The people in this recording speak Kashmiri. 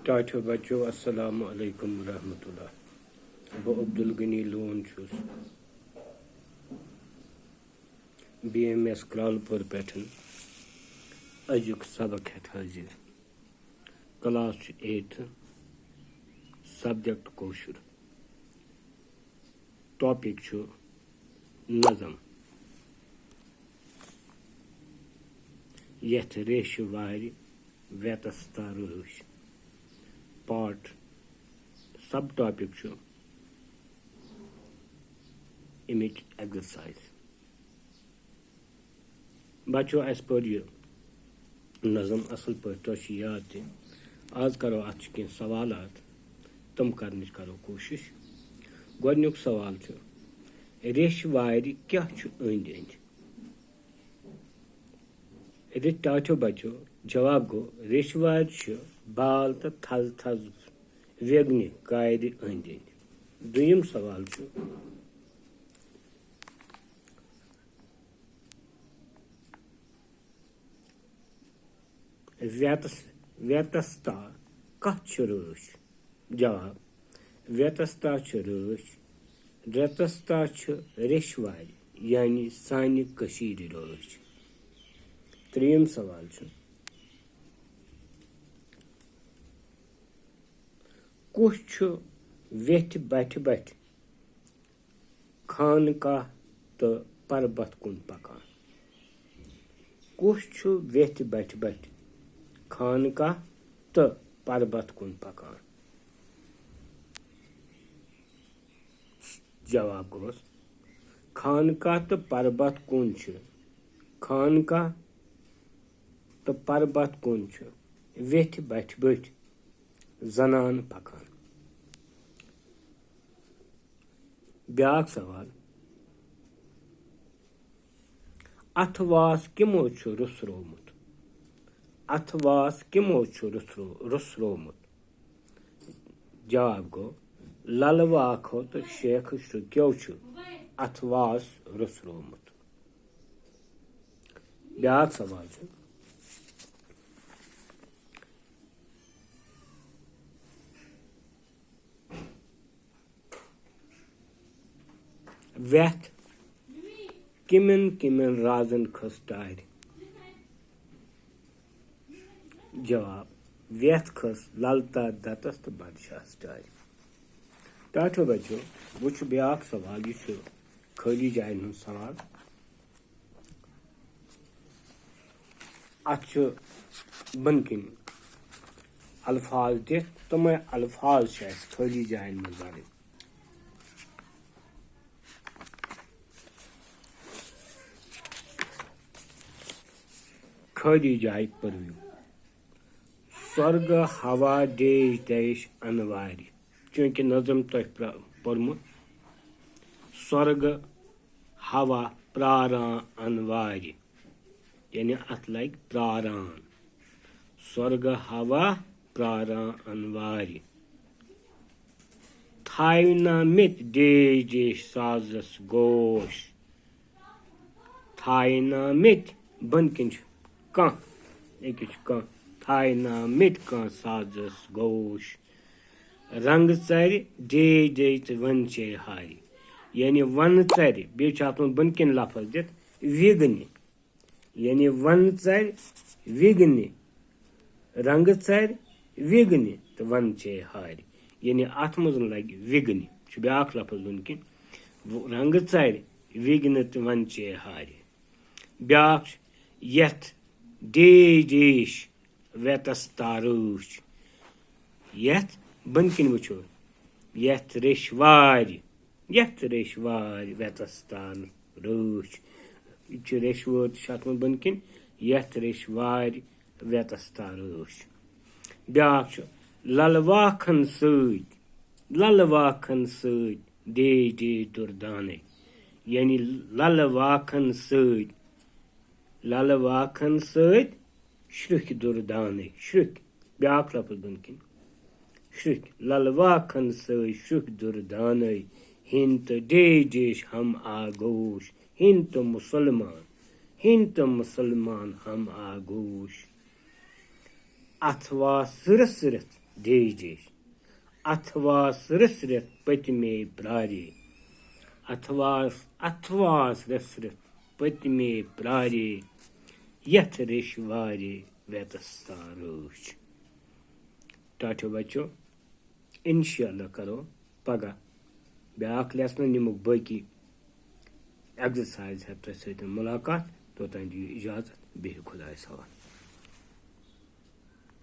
ٹاٹھو بچو السلام علیکم ورحمۃ اللہ بہٕ عبدالغنی لون چھُس BMS کرالپور پٮ۪ٹھ أزیُک سبق ہٮ۪تھ حٲضِر کلاس چھُ 8th سبجکٹ کٲشُر ٹاپِک چھُ نظم یتھ ریشہِ وارِ ویتستا رٲچھ پارٹ سب ٹاپِک چھُ اَمِچ ایگزرسائز بچو اَسہِ پٔر یہِ نظم اَصٕل پٲٹھۍ تۄہہِ چھُ یاد تہِ آز کرو اَتھ چھِ کینٛہہ سوالات تِم کرنٕچ کرو کوٗشِش گۄڈنیُک سوال چھُ ریشہِ وارِ کیٛاہ چھُ أنٛدۍ أنٛدۍ ٹاٹھو بچو جواب گوٚو ریشہِ وارِ چھِ بال تہٕ تھز تھز ویگنہِ کارِ أنٛدۍ أنٛدۍ دوٚیِم سوال چھُ ویتستا کتھ چھِ رٲچھ جواب ویتستا چھِ رٲچھ ویتستا چھِ ریشہِ وارِ یعنی سانہِ کٔشیٖرِ رٲچھ ترٛیٚیِم سوال چھُ کُس چھُ ویٚتھِ بٹھِ بٹھِ خانقاہ تہٕ پربت کُن پکان کُس چھُ ویٚتھِ بٹھِ بٹھِ خانقاہ تہٕ پربت کُن پکان جواب گوٚوس خانقاہ تہٕ پربت کُن چھُ خانقاہ تہٕ پربت کُن چھُ ویٚتھِ بٹھِ بٹھِ زنان پکان بیٛاکھ سوال اتھٕ واس کِمو چھُ رُسرومُت اتھٕ واس کِمو چھُ رُسرومُت جواب گوٚو للہٕ واکھو تہٕ شیخہٕ شُکیو چھُ اتھٕ واس رُسرومُت بیٛاکھ سوال چھُ ویٚتھ کِمن کِمن رازن کھٔژ ٹارِ جواب ویٚتھ کھٔژ للتا دتس تہٕ بادشاہس ٹارِ ٹاٹھو بچو وٕچھ بیٛاکھ سوال یہِ چھُ خٲلی جاین ہُنٛد سوال اتھ چھُ بۄنہٕ کِنۍ الفاظ دِتھ تِمے الفاظ چھِ اسہِ خٲلی جاین منٛز برٕنۍ خٲلی جاے پٔرِو سۄرگہٕ ہوا دیش دیش انوارِ چوٗنٛکہِ نظم تۄہہِ پوٚرمُت سۄرگہٕ ہوا پراران انوارِ یعنی اتھ لگہِ پراران سۄرگہٕ ہوا پراران انوارِ تھاینٲمٕتۍ دیش دیش سازس گوش تھاینٲمٕتۍ بۄنہٕ کِنۍ چھُ کانٛہہ أکِس چھُ کانٛہہ تھاینٲمٕتۍ کانٛہہ سازس گوش رنٛگہٕ ژرِ دیش دیش تہٕ ونچے ہارِ یعنی ونہٕ ژرِ بیٚیہِ چھُ اتھ منٛز بۄنہٕ کِنۍ لفظ دِتھ وِگنہِ یعنی ونہٕ ژرِ وِگنہِ رنٛگہٕ ژرِ وِگنہِ تہٕ ونچے ہارِ یعنی اتھ منٛز لگہِ وِگنہِ چھُ بیٛاکھ لفظ بۄنہٕ کِنۍ رنٛگہٕ ژرِ وِگنہِ تہٕ ونچے ہارِ بیٛاکھ چھُ یتھ دیش دیش ویتستا رٲچھ یتھ بۄنہٕ کِنۍ وٕچھو یتھ ریشہِ وارِ ویتستا رٲچھ یہِ چھُ ریشہِ وٲر تہِ چھُ اتھ منٛز بۄنہٕ کِنۍ یتھ ریشہِ وارِ ویتستا رٲچھ بیٛاکھ چھُ للہٕ واکھن سۭتۍ دیش دیش دُردانے یعنی للہٕ واکھن سۭتۍ شرٛکھِ دُردانے شرٛکھِ بیٛاکھ لفظ بۄنہٕ کِنۍ شرٛکھِ للہٕ واکھن سۭتۍ شرٛکھِ دُردانے ہِنٛد تہٕ دیش دیش ہم آگوش ہِنٛد تہٕ مُسلمان ہم آگوش اتھ واس سٕرِتھ سٕرِتھ ڈیش ڈیش اَتھواس رِس رِتھ پٔتمے پرٛارے اَتھواس رِس رِتھ پٔتمے پرٛارے یَتھ ریشہِ وارے ویتستا رٲچھ. ٹاٹھیو بچو اِنشاءاللہ کرو پگاہ بیٛاکھ لیسن نِمُک باقی ایگزرسایز ہٮ۪تھ تۄہہِ سۭتۍ مُلاقات. توٚتام دِیِو اِجازت بِہِو خۄدایَس حوالہٕ.